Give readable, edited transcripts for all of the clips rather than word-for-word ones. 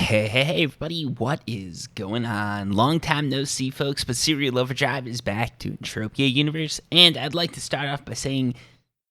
Hey, everybody, what is going on? Long time no see, folks, but Serial Overdrive is back to Entropia Universe, and I'd like to start off by saying,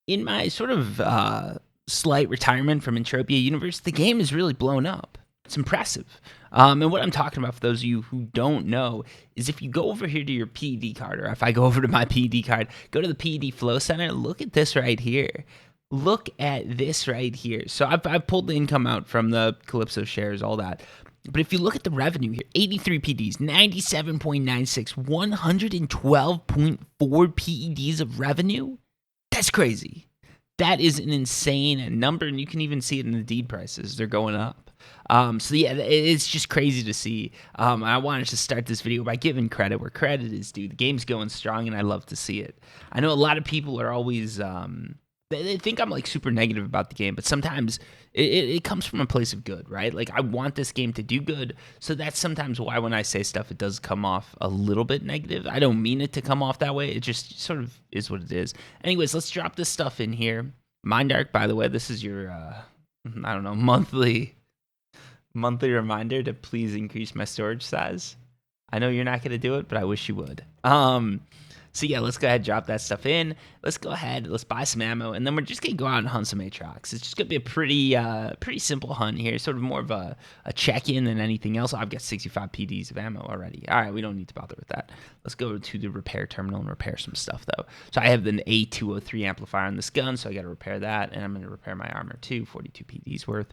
in my sort of slight retirement from Entropia Universe, the game is really blown up. It's impressive. And what I'm talking about, for those of you who don't know, is if you go over here to your PED card, or if I go over to my PED card, go to the PED Flow Center, look at this right here. Look at this right here. So I've pulled the income out from the Calypso shares, all that. But if you look at the revenue here, 83 PEDs, 97.96, 112.4 PEDs of revenue. That's crazy. That is an insane number, and you can even see it in the deed prices. They're going up. So yeah, it's just crazy to see. I wanted to start this video by giving credit where credit is due. The game's going strong, and I love to see it. I know a lot of people are always... They think I'm like super negative about the game, but sometimes it comes from a place of good, right? Like, I want this game to do good, so that's sometimes why when I say stuff, it does come off a little bit negative. I don't mean it to come off that way. It just sort of is what it is. Anyways, let's drop this stuff in here. Mindark, by the way, this is your, I don't know, monthly reminder to please increase my storage size. I know you're not going to do it, but I wish you would. So yeah, let's go ahead and drop that stuff in. Let's go ahead, let's buy some ammo, and then we're just going to go out and hunt some Aatrox. It's just going to be a pretty simple hunt here, sort of more of a check-in than anything else. I've got 65 PDs of ammo already. All right, we don't need to bother with that. Let's go to the repair terminal and repair some stuff, though. So I have an A203 amplifier on this gun, so I got to repair that, and I'm going to repair my armor too, 42 PDs worth.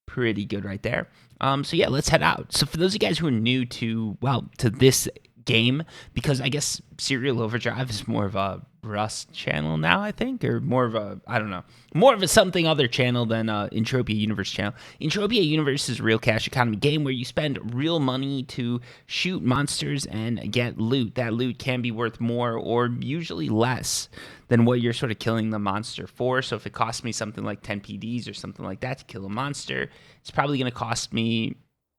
Pretty good right there. So yeah, let's head out. So for those of you guys who are new to this game, because I guess Serial Overdrive is more of a Rust channel now, I think, or more of a, I don't know, more of a something other channel than Entropia Universe channel. Entropia Universe is a real cash economy game where you spend real money to shoot monsters and get loot. That loot can be worth more or usually less than what you're sort of killing the monster for. So if it costs me something like 10 PDs or something like that to kill a monster, it's probably going to cost me...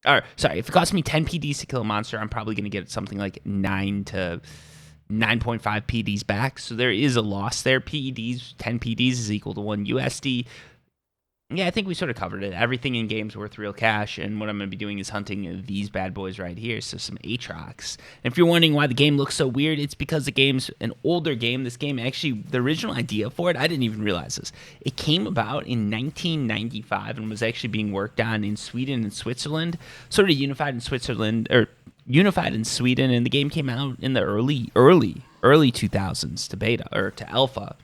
if it costs me 10 PDs to kill a monster, I'm probably going to get something like 9 to 9.5 PDs back. So there is a loss there. PEDs, 10 PDs is equal to 1 USD. Yeah, I think we sort of covered it. Everything in game's worth real cash, and what I'm going to be doing is hunting these bad boys right here, so some Aatrox. And if you're wondering why the game looks so weird, it's because the game's an older game. This game, actually, the original idea for it, I didn't even realize this. It came about in 1995 and was actually being worked on in Sweden and Switzerland, sort of unified in Sweden, and the game came out in the early 2000s to beta, or to alpha.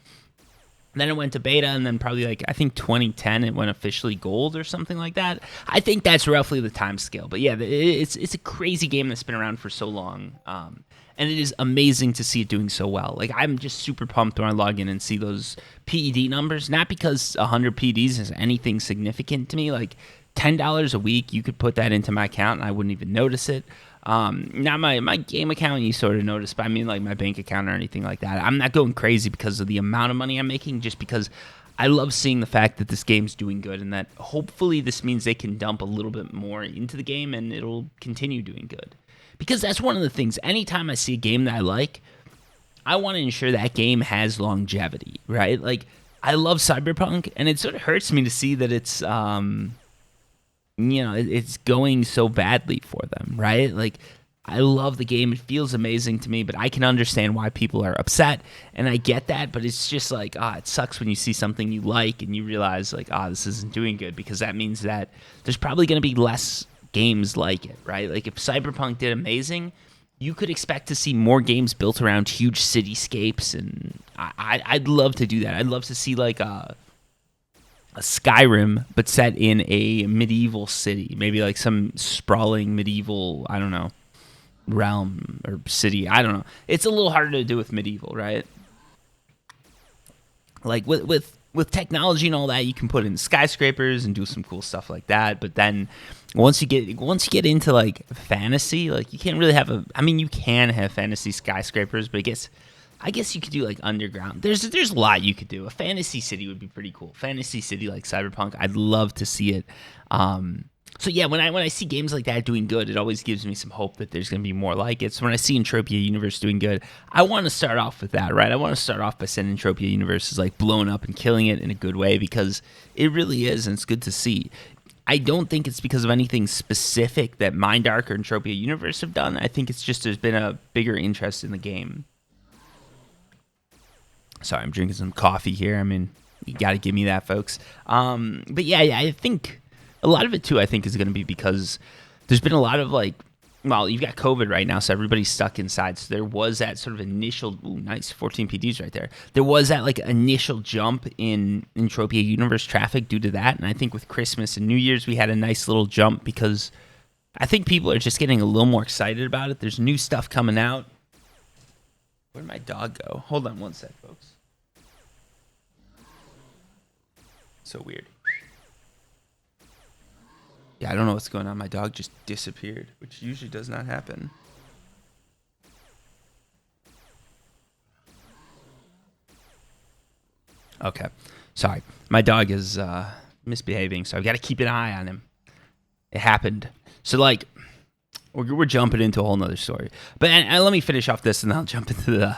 Then it went to beta, and then probably I think 2010 it went officially gold or something like that. I think that's roughly the time scale. But yeah, it's a crazy game that's been around for so long, and it is amazing to see it doing so well. Like, I'm just super pumped when I log in and see those PED numbers. Not because 100 PEDs is anything significant to me. Like, $10 a week, you could put that into my account, and I wouldn't even notice it. Not my game account, you sort of notice, but I mean like my bank account or anything like that. I'm not going crazy because of the amount of money I'm making, just because I love seeing the fact that this game's doing good, and that hopefully this means they can dump a little bit more into the game and it'll continue doing good. Because that's one of the things, anytime I see a game that I like, I want to ensure that game has longevity, right? Like, I love Cyberpunk, and it sort of hurts me to see that it's, it's going so badly for them, right? Like, I love the game. It feels amazing to me, but I can understand why people are upset, and I get that, but it's just like, it sucks when you see something you like and you realize, like, this isn't doing good, because that means that there's probably going to be less games like it, right? Like, if Cyberpunk did amazing, you could expect to see more games built around huge cityscapes, and I'd love to do that. I'd love to see, like, a Skyrim, but set in a medieval city, maybe like some sprawling medieval, I don't know, realm or city. I don't know. It's a little harder to do with medieval, right? Like with technology and all that, you can put in skyscrapers and do some cool stuff like that. But then once you get into like fantasy, like you can't really have you can have fantasy skyscrapers, but I guess you could do like underground. There's a lot you could do. A fantasy city would be pretty cool. Fantasy city like Cyberpunk, I'd love to see it. So yeah, when I see games like that doing good, it always gives me some hope that there's going to be more like it. So when I see Entropia Universe doing good, I want to start off with that, right? I want to start off by saying Entropia Universe is like blowing up and killing it in a good way, because it really is, and it's good to see. I don't think it's because of anything specific that Mindark or Entropia Universe have done. I think it's just there's been a bigger interest in the game. Sorry, I'm drinking some coffee here. I mean, you got to give me that, folks. But yeah, I think a lot of it too, I think, is going to be because there's been a lot of like, well, you've got COVID right now, so everybody's stuck inside. So there was that sort of initial, nice 14 PDs right there. There was that like initial jump in Entropia Universe traffic due to that. And I think with Christmas and New Year's, we had a nice little jump because I think people are just getting a little more excited about it. There's new stuff coming out. Where'd my dog go? Hold on one sec, folks. So weird. Yeah, I don't know what's going on. My dog just disappeared, which usually does not happen. Okay. Sorry. My dog is misbehaving, so I've got to keep an eye on him. It happened. So, like, we're jumping into a whole nother story. But and let me finish off this, and then I'll jump into the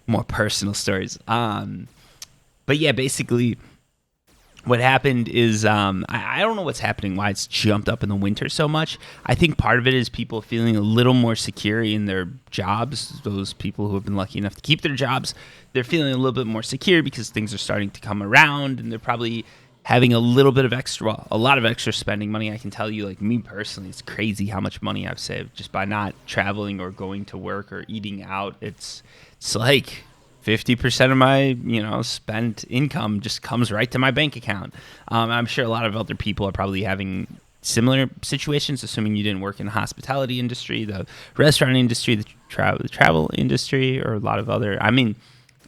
more personal stories. But yeah, basically, what happened is I don't know what's happening, why it's jumped up in the winter so much. I think part of it is people feeling a little more secure in their jobs. Those people who have been lucky enough to keep their jobs, they're feeling a little bit more secure because things are starting to come around, and they're probably having a little bit of extra, a lot of extra spending money. I can tell you, like me personally, it's crazy how much money I've saved just by not traveling or going to work or eating out. It's like 50% of my, spent income just comes right to my bank account. I'm sure a lot of other people are probably having similar situations, assuming you didn't work in the hospitality industry, the restaurant industry, the travel industry, or a lot of other. I mean,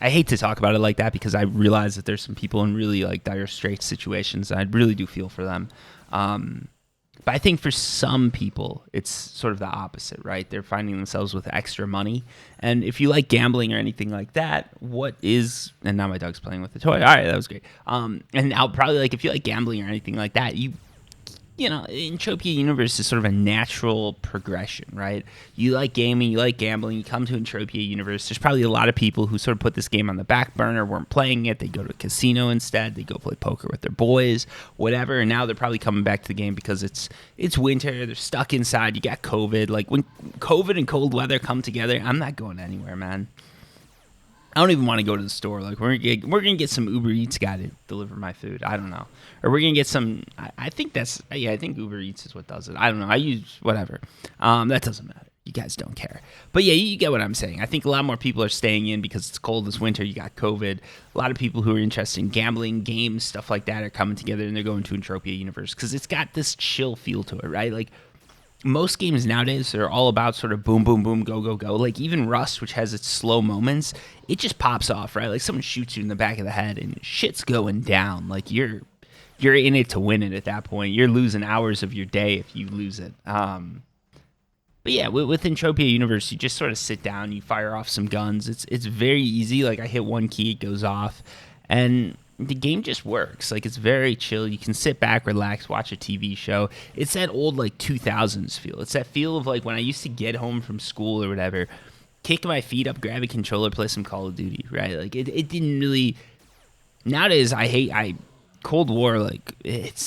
I hate to talk about it like that because I realize that there's some people in really like dire straits situations. And I really do feel for them. But I think for some people, it's sort of the opposite, right? They're finding themselves with extra money. And if you like gambling or anything like that, and now my dog's playing with the toy. All right, that was great. And I'll probably if you like gambling or anything like that, Entropia Universe is sort of a natural progression, right? You like gaming, you like gambling, you come to Entropia Universe. There's probably a lot of people who sort of put this game on the back burner, weren't playing it. They go to a casino instead. They go play poker with their boys, whatever. And now they're probably coming back to the game because it's winter. They're stuck inside. You got COVID. Like when COVID and cold weather come together, I'm not going anywhere, man. I don't even want to go to the store. Like we're gonna get some Uber Eats guy to deliver my food. I don't know, or we're gonna get some. I think Uber Eats is what does it. I don't know. I use whatever. That doesn't matter. You guys don't care. But yeah, you get what I'm saying. I think a lot more people are staying in because it's cold this winter. You got COVID. A lot of people who are interested in gambling, games, stuff like that are coming together and they're going to Entropia Universe because it's got this chill feel to it, right? Like most games nowadays are all about sort of boom, boom, boom, go, go, go. Like even Rust, which has its slow moments, it just pops off, right? Like someone shoots you in the back of the head and shit's going down. Like you're in it to win it at that point. You're losing hours of your day if you lose it. But yeah, with Entropia Universe, you just sort of sit down, you fire off some guns. It's very easy. Like I hit one key, it goes off, and the game just works. Like it's very chill. You can sit back, relax, watch a TV show. It's that old like 2000s feel. It's that feel of like when I used to get home from school or whatever, kick my feet up, grab a controller, play some Call of Duty, right? Like it didn't really. Nowadays, I Cold War, like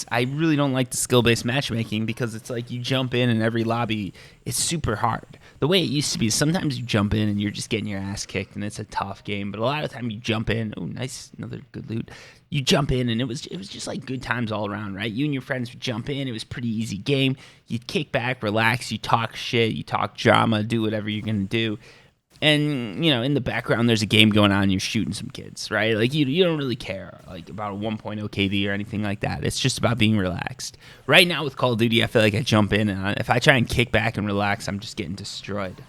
I really don't like the skill-based matchmaking because it's like you jump in every lobby, it's super hard. The way it used to be, sometimes you jump in and you're just getting your ass kicked and it's a tough game. But a lot of the time you jump in, oh nice, another good loot. You jump in and it was just like good times all around, right? You and your friends would jump in, it was a pretty easy game. You'd kick back, relax, you talk shit, you talk drama, do whatever you're gonna do. And, in the background, there's a game going on and you're shooting some kids, right? Like, you don't really care, like, about a 1.0 KD or anything like that. It's just about being relaxed. Right now with Call of Duty, I feel like I jump in, and if I try and kick back and relax, I'm just getting destroyed.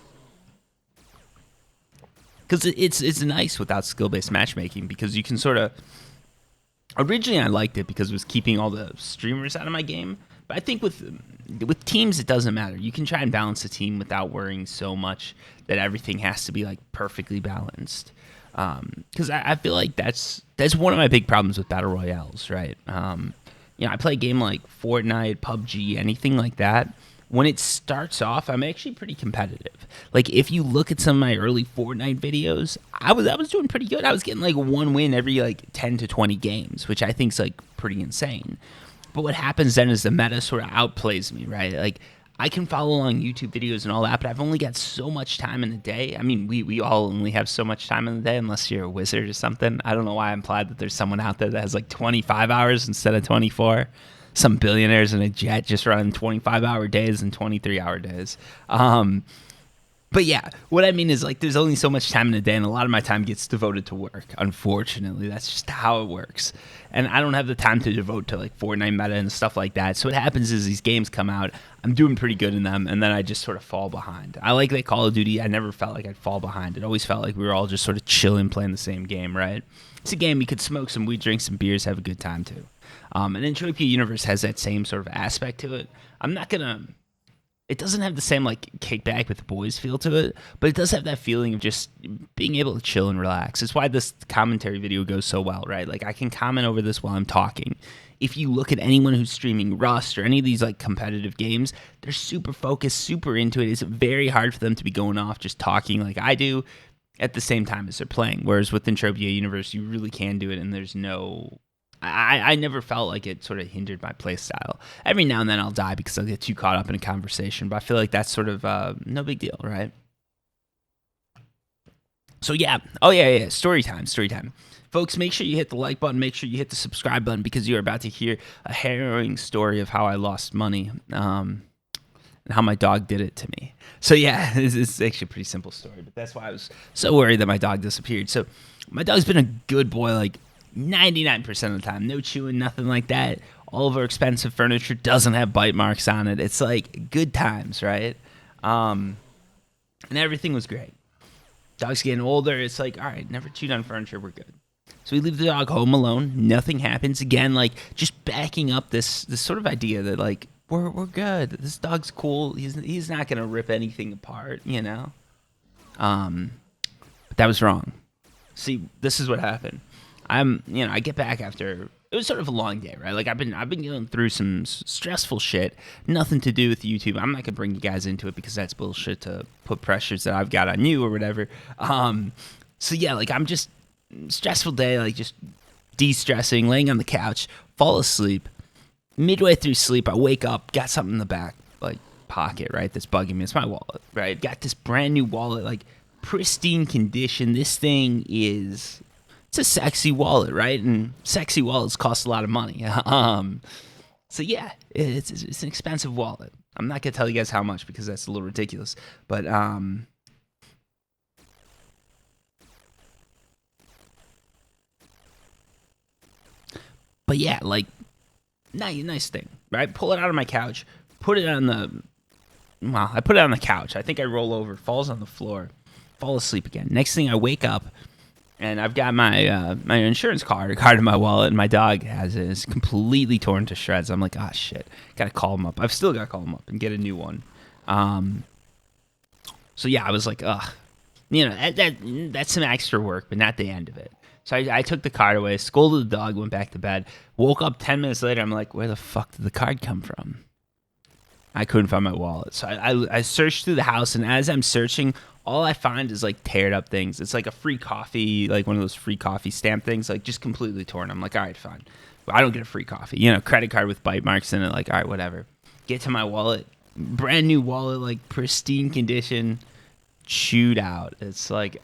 Because it's nice without skill-based matchmaking because you can sort of... Originally, I liked it because it was keeping all the streamers out of my game. But I think with teams, it doesn't matter. You can try and balance a team without worrying so much that everything has to be like perfectly balanced. Because I feel like that's one of my big problems with battle royales, right? I play a game like Fortnite, PUBG, anything like that. When it starts off, I'm actually pretty competitive. Like if you look at some of my early Fortnite videos, I was doing pretty good. I was getting like one win every like 10 to 20 games, which I think is like pretty insane. But what happens then is the meta sort of outplays me, right? Like I can follow along YouTube videos and all that, but I've only got so much time in the day. I mean, we all only have so much time in the day unless you're a wizard or something. I don't know why I implied that there's someone out there that has like 25 hours instead of 24. Some billionaires in a jet just run 25-hour days and 23-hour days. But yeah, what I mean is like there's only so much time in a day, and a lot of my time gets devoted to work. Unfortunately, that's just how it works. And I don't have the time to devote to like Fortnite meta and stuff like that. So what happens is these games come out, I'm doing pretty good in them, and then I just sort of fall behind. I like that Call of Duty. I never felt like I'd fall behind. It always felt like we were all just sort of chilling, playing the same game, right? It's a game you could smoke some weed, drink some beers, have a good time too. And Entropia Universe has that same sort of aspect to it. I'm not gonna. It doesn't have the same like kickback with the boys feel to it, but it does have that feeling of just being able to chill and relax. It's why this commentary video goes so well, right? Like I can comment over this while I'm talking. If you look at anyone who's streaming Rust or any of these like competitive games, they're super focused, super into it. It's very hard for them to be going off just talking like I do at the same time as they're playing. Whereas with Entropia Universe, you really can do it, and there's no. I never felt like it sort of hindered my play style. Every now and then I'll die because I'll get too caught up in a conversation, but I feel like that's sort of no big deal, right? So yeah, story time. Folks, make sure you hit the like button, make sure you hit the subscribe button, because you're about to hear a harrowing story of how I lost money and how my dog did it to me. So yeah, it's actually a pretty simple story, but that's why I was so worried that my dog disappeared. So my dog's been a good boy, like 99% of the time. No chewing, nothing like that. All of our expensive furniture doesn't have bite marks on it. It's like good times, right? And everything was great. Dog's getting older. It's like, all right, never chewed on furniture. We're good. So we leave the dog home alone. Nothing happens. Again, like just backing up this sort of idea that like we're good. This dog's cool. He's not gonna rip anything apart, you know. But that was wrong. See, this is what happened. I get back after it was sort of a long day, right? Like I've been going through some stressful shit, nothing to do with YouTube. I'm not gonna bring you guys into it because that's bullshit to put pressures that I've got on you or whatever. So yeah, like I'm just stressful day, like just de-stressing, laying on the couch, fall asleep. Midway through sleep, I wake up, got something in the back, like pocket, right? That's bugging me. It's my wallet, right? Got this brand new wallet, like pristine condition. This thing is. It's a sexy wallet, right? And sexy wallets cost a lot of money. So yeah, it's an expensive wallet. I'm not gonna tell you guys how much because that's a little ridiculous. But yeah, like nice thing, right? Pull it out of my couch, put it on I put it on the couch. I think I roll over, falls on the floor, fall asleep again. Next thing I wake up. And I've got my my insurance card in my wallet, and my dog has it. It's completely torn to shreds. I'm like, shit. Got to call him up. I've still got to call him up and get a new one. So yeah, I was like, ugh. You know, that's some extra work, but not the end of it. So I took the card away, scolded the dog, went back to bed. Woke up 10 minutes later. I'm like, where the fuck did the card come from? I couldn't find my wallet. So I searched through the house, and as I'm searching, all I find is like teared up things. It's like a free coffee, like one of those free coffee stamp things, like just completely torn. I'm like, all right, fine. But I don't get a free coffee. You know, credit card with bite marks in it. Like, all right, whatever. Get to my wallet. Brand new wallet, like pristine condition, chewed out. It's like,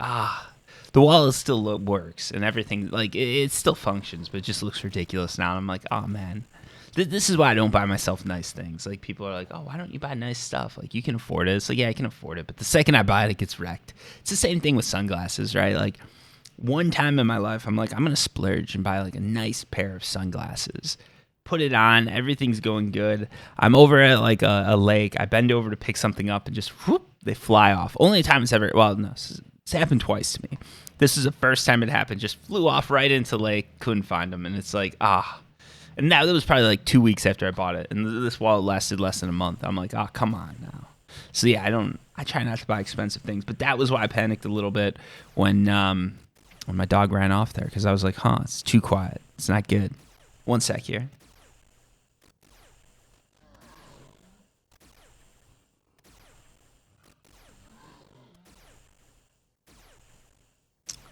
the wallet still works and everything. Like, it still functions, but it just looks ridiculous now. And I'm like, oh, man. This is why I don't buy myself nice things. Like, people are like, oh, why don't you buy nice stuff? Like, you can afford it. It's like, yeah, I can afford it. But the second I buy it, it gets wrecked. It's the same thing with sunglasses, right? Like, one time in my life, I'm like, I'm going to splurge and buy, like, a nice pair of sunglasses. Put it on. Everything's going good. I'm over at, like, a lake. I bend over to pick something up and just, whoop, they fly off. Only time it's ever, well, no, it's happened twice to me. This is the first time it happened. Just flew off right into the lake. Couldn't find them. And it's like, And that was probably like 2 weeks after I bought it. And this wallet lasted less than a month. I'm like, come on now. So yeah, I try not to buy expensive things. But that was why I panicked a little bit when my dog ran off there. Because I was like, it's too quiet. It's not good. One sec here.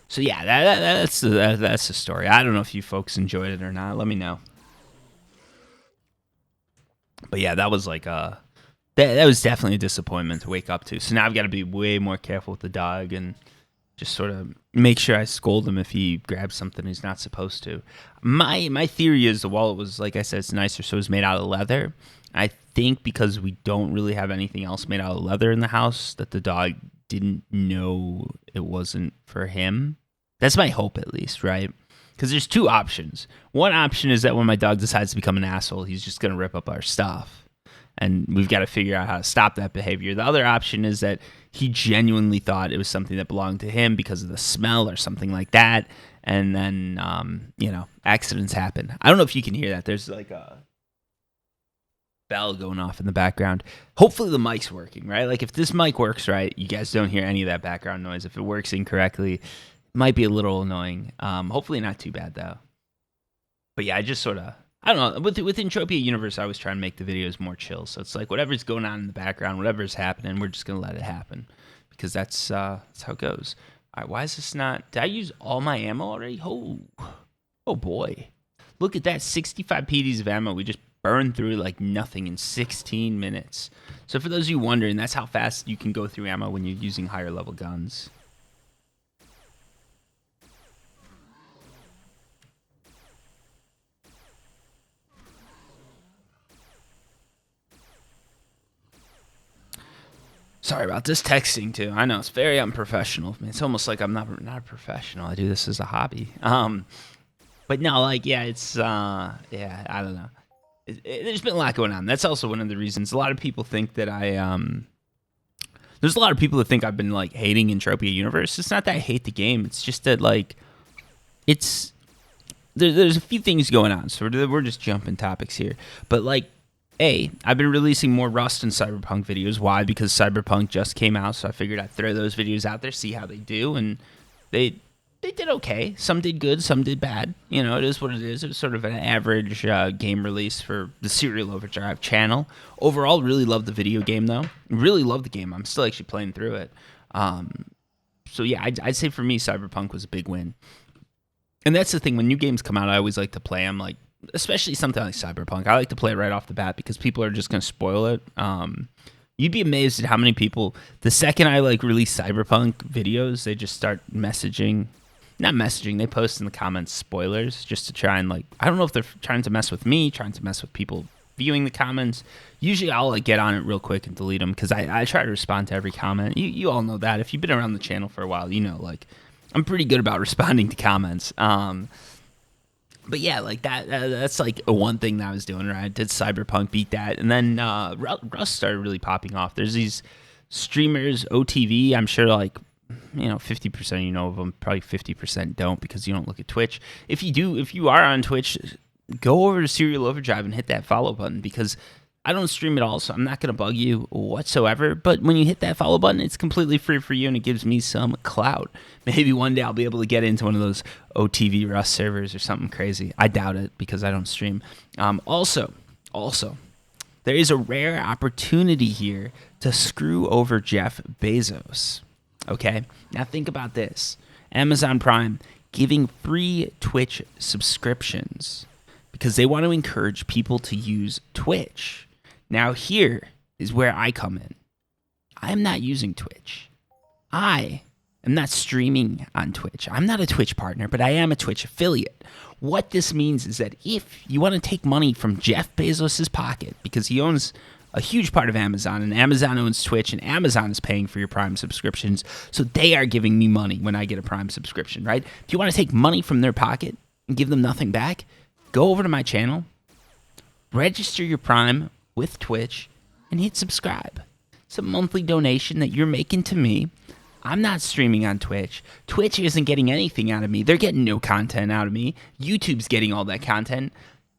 So yeah, that's the story. I don't know if you folks enjoyed it or not. Let me know. But yeah, that was like that was definitely a disappointment to wake up to. So now I've got to be way more careful with the dog and just sort of make sure I scold him if he grabs something he's not supposed to. My theory is the wallet was, like I said, it's nicer, so it was made out of leather. I think because we don't really have anything else made out of leather in the house, that the dog didn't know it wasn't for him. That's my hope, at least, right? Because there's two options. One option is that when my dog decides to become an asshole, he's just going to rip up our stuff. And we've got to figure out how to stop that behavior. The other option is that he genuinely thought it was something that belonged to him because of the smell or something like that. And then, accidents happen. I don't know if you can hear that. There's like a bell going off in the background. Hopefully the mic's working, right? Like if this mic works right, you guys don't hear any of that background noise. If it works incorrectly, it might be a little annoying. Hopefully not too bad though. But yeah, I just sort of, I don't know. With Entropia Universe, I was trying to make the videos more chill. So it's like whatever's going on in the background, whatever's happening, we're just going to let it happen. Because that's how it goes. All right, why is this not... Did I use all my ammo already? Oh boy. Look at that, 65 PDs of ammo. We just burned through like nothing in 16 minutes. So for those of you wondering, that's how fast you can go through ammo when you're using higher level guns. Sorry about this texting too. I know it's very unprofessional. I mean, it's almost like I'm not a professional. I do this as a hobby. But no, like it's I don't know. There's been a lot going on. That's also one of the reasons. A lot of people think that there's a lot of people that think I've been like hating Entropia Universe. It's not that I hate the game. It's just that like there's a few things going on. So we're just jumping topics here. But like. I've been releasing more Rust and Cyberpunk videos. Why? Because Cyberpunk just came out, so I figured I'd throw those videos out there, see how they do, and they did okay. Some did good, some did bad. You know, it is what it is. It was sort of an average game release for the Serial Overdrive channel. Overall, really loved the video game, though. Really loved the game. I'm still actually playing through it. So yeah, I'd say for me, Cyberpunk was a big win. And that's the thing. When new games come out, I always like to play them, like, especially something like Cyberpunk. I like to play it right off the bat because people are just going to spoil it. You'd be amazed at how many people, the second I like release Cyberpunk videos, they just start messaging. Not messaging, they post in the comments spoilers just to try and like, I don't know if they're trying to mess with me, trying to mess with people viewing the comments. Usually I'll like get on it real quick and delete them because I try to respond to every comment. You all know that. If you've been around the channel for a while, you know, like I'm pretty good about responding to comments. But yeah, like that's like a one thing that I was doing, right? I did Cyberpunk, beat that. And then Rust started really popping off. There's these streamers, OTV, I'm sure like, 50% of them, probably 50% don't because you don't look at Twitch. If you are on Twitch, go over to Serial Overdrive and hit that follow button because I don't stream at all, so I'm not going to bug you whatsoever. But when you hit that follow button, it's completely free for you, and it gives me some clout. Maybe one day I'll be able to get into one of those OTV Rust servers or something crazy. I doubt it because I don't stream. Also, there is a rare opportunity here to screw over Jeff Bezos. Okay? Now think about this. Amazon Prime giving free Twitch subscriptions because they want to encourage people to use Twitch. Now, here is where I come in. I am not using Twitch. I am not streaming on Twitch. I'm not a Twitch partner, but I am a Twitch affiliate. What this means is that if you want to take money from Jeff Bezos' pocket, because he owns a huge part of Amazon, and Amazon owns Twitch, and Amazon is paying for your Prime subscriptions, so they are giving me money when I get a Prime subscription, right? If you want to take money from their pocket and give them nothing back, go over to my channel, register your Prime with Twitch, and hit subscribe. It's a monthly donation that you're making to me. I'm not streaming on Twitch. Twitch isn't getting anything out of me. They're getting no content out of me. YouTube's getting all that content.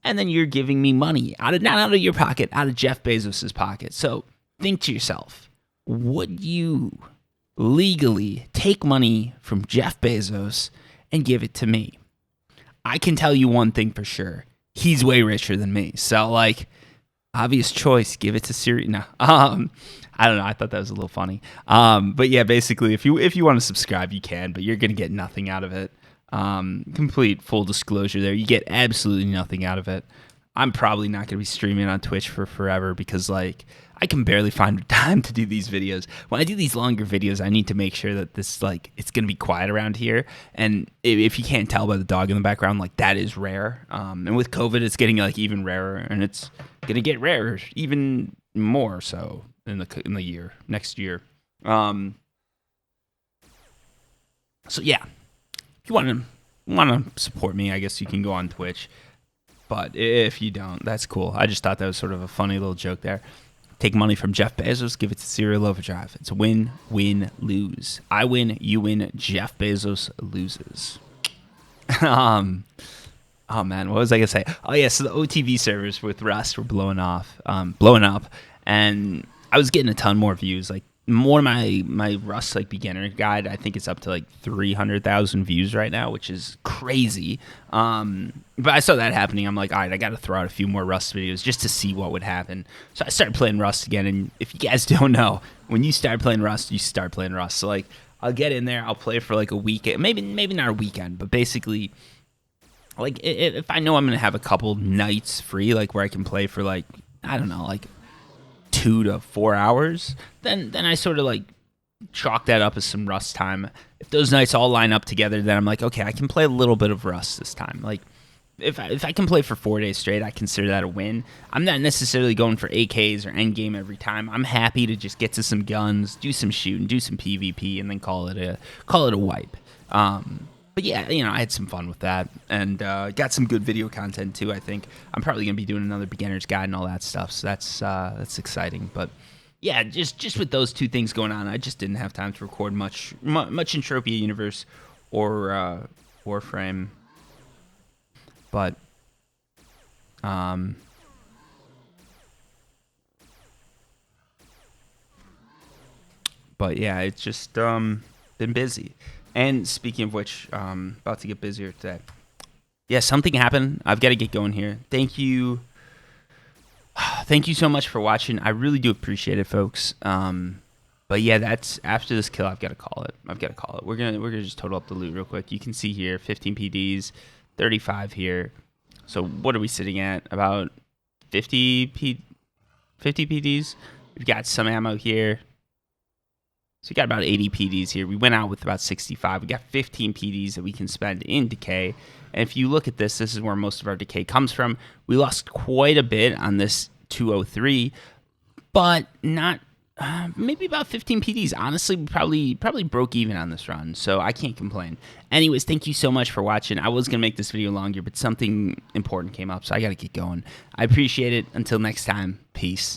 And then you're giving me money, not out of your pocket, out of Jeff Bezos' pocket. So think to yourself, would you legally take money from Jeff Bezos and give it to me? I can tell you one thing for sure. He's way richer than me. So, like, obvious choice, give it to Siri. No, I don't know. I thought that was a little funny. But yeah, basically, if you want to subscribe, you can, but you're gonna get nothing out of it. Complete full disclosure there. You get absolutely nothing out of it. I'm probably not going to be streaming on Twitch for forever because like I can barely find time to do these videos. When I do these longer videos, I need to make sure that this like it's going to be quiet around here. And if you can't tell by the dog in the background, like that is rare. And with COVID, it's getting like even rarer, and it's going to get rarer even more so in the year next year. So yeah, if you want to support me, I guess you can go on Twitch. But if you don't, that's cool. I just thought that was sort of a funny little joke there. Take money from Jeff Bezos, give it to Serial Overdrive. It's a win, win, lose. I win, you win, Jeff Bezos loses. Oh man, what was I gonna say? Oh yeah, so the OTV servers with Rust were blowing up, and I was getting a ton more views. Like more my Rust like beginner guide, I think it's up to like 300,000 views right now, which is crazy. But I saw that happening. I'm like, all right, I got to throw out a few more Rust videos just to see what would happen. So I started playing Rust again. And if you guys don't know, when you start playing Rust, you start playing Rust. So like, I'll get in there, I'll play for like a weekend, maybe not a weekend, but basically, like if I know I'm gonna have a couple nights free, like where I can play for like I don't know, like 2 to 4 hours, then I sort of like chalk that up as some Rust time. If those nights all line up together, then I'm like, okay, I can play a little bit of Rust this time. Like if I can play for 4 days straight, I consider that a win. I'm not necessarily going for AKs or endgame every time. I'm happy to just get to some guns, do some shooting, do some PvP, and then call it a wipe. But yeah, you know, I had some fun with that, and got some good video content too. I think I'm probably gonna be doing another beginner's guide and all that stuff. So that's exciting. But yeah, just with those two things going on, I just didn't have time to record much Entropia Universe or Warframe. But yeah, it's just been busy. And speaking of which, about to get busier today. Yeah, something happened. I've got to get going here. Thank you so much for watching. I really do appreciate it, folks. But yeah, that's after this kill. I've got to call it. We're gonna just total up the loot real quick. You can see here, 15 PDs, 35 here. So what are we sitting at? About 50 PDs. We've got some ammo here. So we got about 80 PDs here. We went out with about 65. We got 15 PDs that we can spend in decay. And if you look at this is where most of our decay comes from. We lost quite a bit on this 203, but not maybe about 15 PDs. Honestly, we probably broke even on this run, so I can't complain. Anyways, thank you so much for watching. I was going to make this video longer, but something important came up, so I got to get going. I appreciate it. Until next time, peace.